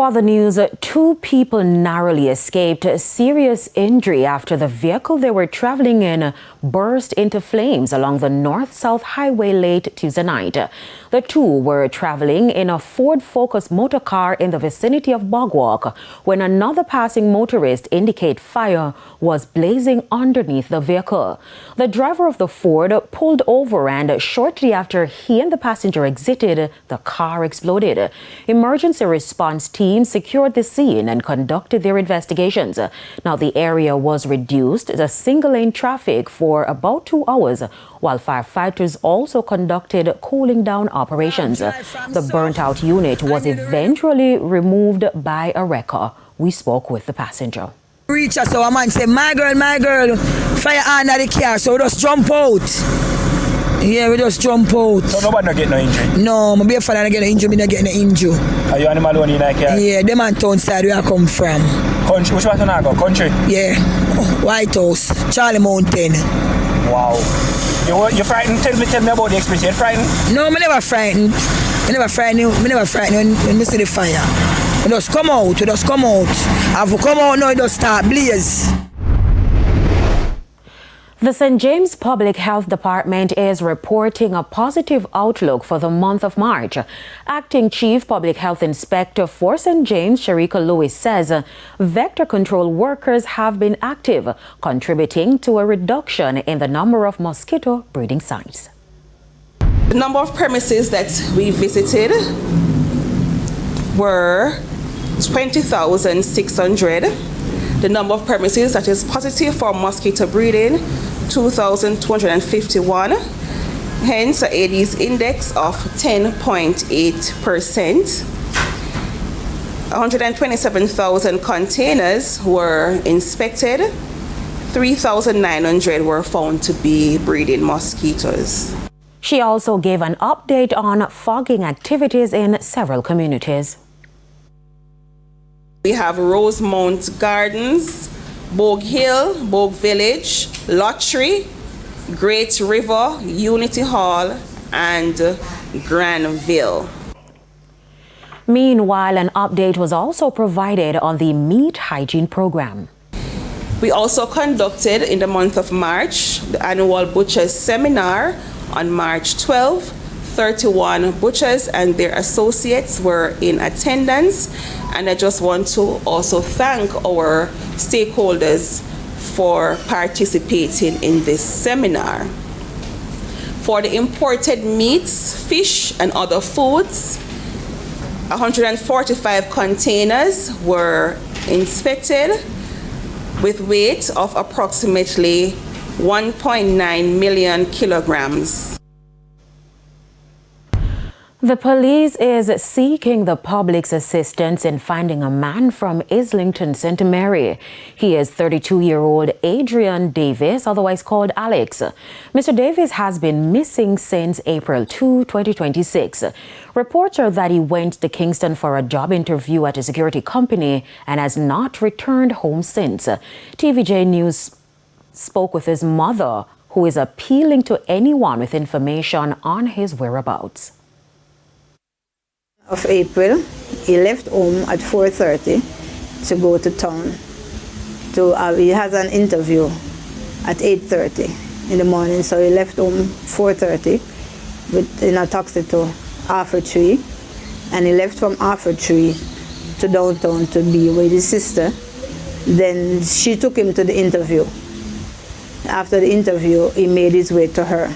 To other news, two people narrowly escaped serious injury after the vehicle they were traveling in burst into flames along the north-south highway late Tuesday night. The two were traveling in a Ford Focus motor car in the vicinity of Bogwalk when another passing motorist indicated fire was blazing underneath the vehicle. The driver of the Ford pulled over, and shortly after he and the passenger exited, the car exploded. Emergency response teams secured the scene and conducted their investigations. Now, the area was reduced to single-lane traffic for about 2 hours, while firefighters also conducted cooling down operations. The burnt-out unit was eventually removed by a wrecker. We spoke with the passenger. Reach us, so a man say, my girl, fire under the car, so we just jump out. Yeah, we just jump out. So nobody not get no injury? No, my baby father not get no injury, me not get no injury. Are you animal alone in that car? Yeah, them on town side where I come from. Country? Which one you go? Country? Yeah, White House, Charlie Mountain. Wow. You frightened? Tell me about the experience. You frightened? No, me never frightened. Me never frightened when me see the fire. We just come out. Have to come out now, it just start blaze. The St. James Public Health Department is reporting a positive outlook for the month of March. Acting Chief Public Health Inspector for St. James, Sharika Lewis, says vector control workers have been active, contributing to a reduction in the number of mosquito breeding sites. The number of premises that we visited were 20,600. The number of premises that is positive for mosquito breeding, 2,251. Hence, an Aedes index of 10.8%. 127,000 containers were inspected. 3,900 were found to be breeding mosquitoes. She also gave an update on fogging activities in several communities. We have Rosemount Gardens, Bogue Hill, Bogue Village, Lottery, Great River, Unity Hall, and Granville. Meanwhile, an update was also provided on the meat hygiene program. We also conducted in the month of March the annual Butchers Seminar on March 12. 31 butchers and their associates were in attendance, and I just want to also thank our stakeholders for participating in this seminar. For the imported meats, fish, and other foods, 145 containers were inspected with weight of approximately 1.9 million kilograms. The police is seeking the public's assistance in finding a man from Islington, St. Mary. He is 32-year-old Adrian Davis, otherwise called Alex. Mr. Davis has been missing since April 2, 2026. Reports are that he went to Kingston for a job interview at a security company and has not returned home since. TVJ News spoke with his mother, who is appealing to anyone with information on his whereabouts. Of April, he left home at 4:30 to go to town. He has an interview at 8:30 in the morning, so he left home 4:30 in a taxi to Arthur-Tree, and he left from Arthur-Tree to downtown to be with his sister. Then she took him to the interview. After the interview, he made his way to her.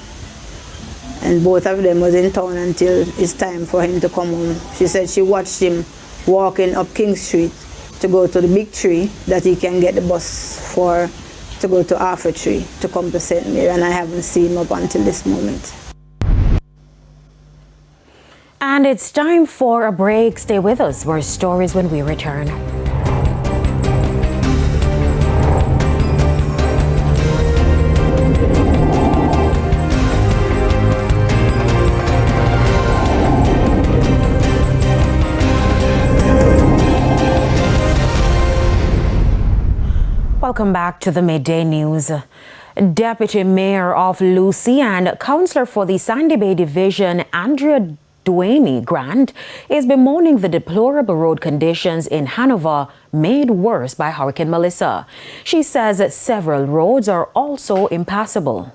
And both of them was in town until it's time for him to come home. She said she watched him walking up King Street to go to the big tree that he can get the bus for to go to Arthur-Tree to come to St. Mary, and I haven't seen him up until this moment. And it's time for a break. Stay with us. More stories when we return. Welcome back to the Midday News. Deputy Mayor of Lucy and Councillor for the Sandy Bay Division, Andrea Dwayne Grant is bemoaning the deplorable road conditions in Hanover made worse by Hurricane Melissa. She says that several roads are also impassable.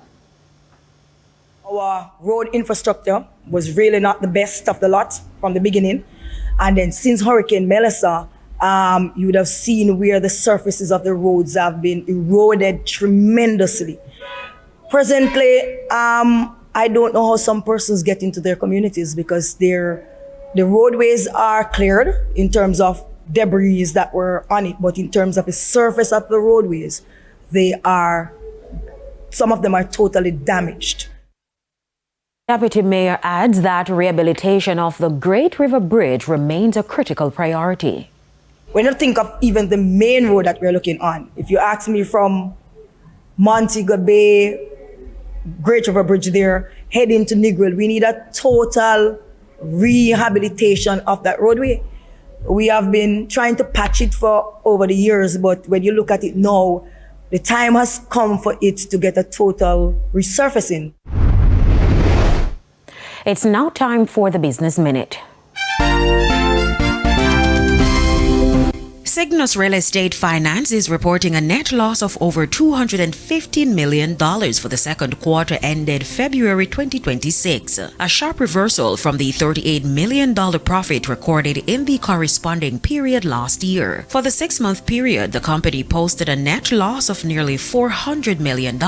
Our road infrastructure was really not the best of the lot from the beginning. And then since Hurricane Melissa, you would have seen where the surfaces of the roads have been eroded tremendously. Presently, I don't know how some persons get into their communities because the roadways are cleared in terms of debris that were on it, but in terms of the surface of the roadways, some of them are totally damaged. Deputy Mayor adds that rehabilitation of the Great River Bridge remains a critical priority. When you think of even the main road that we're looking on, if you ask me from Montego Bay, Great River Bridge there, heading to Negril, we need a total rehabilitation of that roadway. We have been trying to patch it for over the years, but when you look at it now, the time has come for it to get a total resurfacing. It's now time for the Business Minute. Cygnus Real Estate Finance is reporting a net loss of over $215 million for the second quarter ended February 2026, a sharp reversal from the $38 million profit recorded in the corresponding period last year. For the 6-month period, the company posted a net loss of nearly $400 million,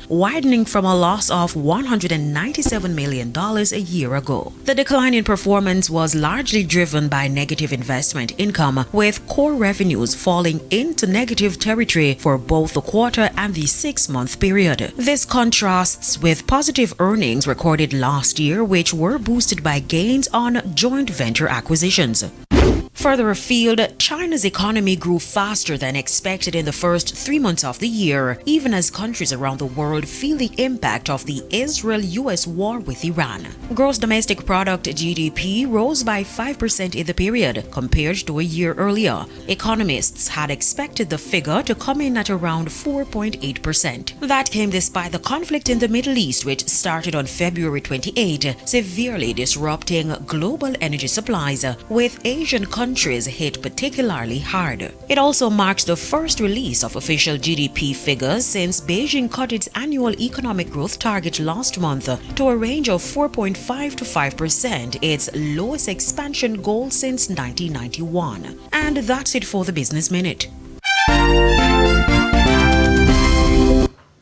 widening from a loss of $197 million a year ago. The decline in performance was largely driven by negative investment income, with core revenues falling into negative territory for both the quarter and the 6-month period. This contrasts with positive earnings recorded last year, which were boosted by gains on joint venture acquisitions. Further afield, China's economy grew faster than expected in the first 3 months of the year, even as countries around the world feel the impact of the Israel-US war with Iran. Gross domestic product GDP rose by 5% in the period compared to a year earlier. Economists had expected the figure to come in at around 4.8%. That came despite the conflict in the Middle East, which started on February 28, severely disrupting global energy supplies, with Asian countries hit particularly hard. It also marks the first release of official GDP figures since Beijing cut its annual economic growth target last month to a range of 4.5 to 5%, its lowest expansion goal since 1991. And that's it for the Business Minute.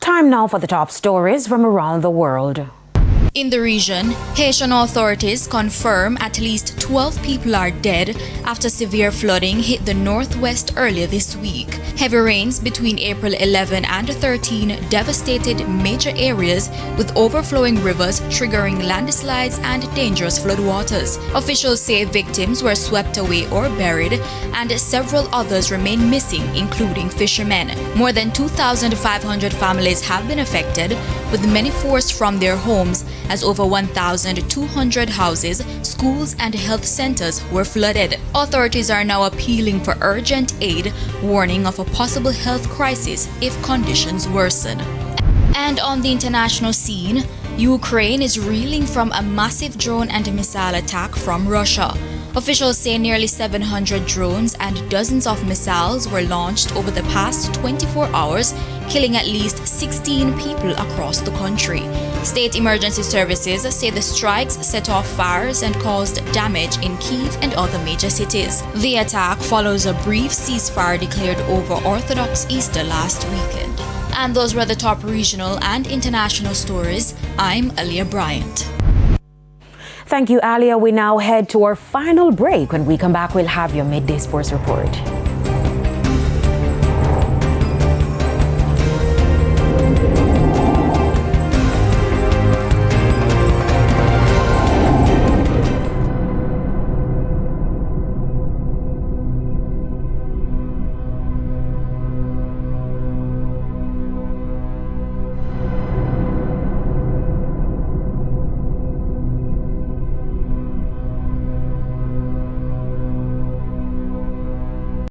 Time now for the top stories from around the world. In the region, Haitian authorities confirm at least 12 people are dead after severe flooding hit the northwest earlier this week. Heavy rains between April 11 and 13 devastated major areas with overflowing rivers triggering landslides and dangerous floodwaters. Officials say victims were swept away or buried, and several others remain missing, including fishermen. More than 2,500 families have been affected, with many forced from their homes, as over 1,200 houses, schools, and health centers were flooded. Authorities are now appealing for urgent aid, warning of a possible health crisis if conditions worsen. And on the international scene, Ukraine is reeling from a massive drone and missile attack from Russia. Officials say nearly 700 drones and dozens of missiles were launched over the past 24 hours, killing at least 16 people across the country. State emergency services say the strikes set off fires and caused damage in Kyiv and other major cities. The attack follows a brief ceasefire declared over Orthodox Easter last weekend. And those were the top regional and international stories. I'm Aliyah Bryant. Thank you, Alia. We now head to our final break. When we come back, we'll have your Midday Sports Report.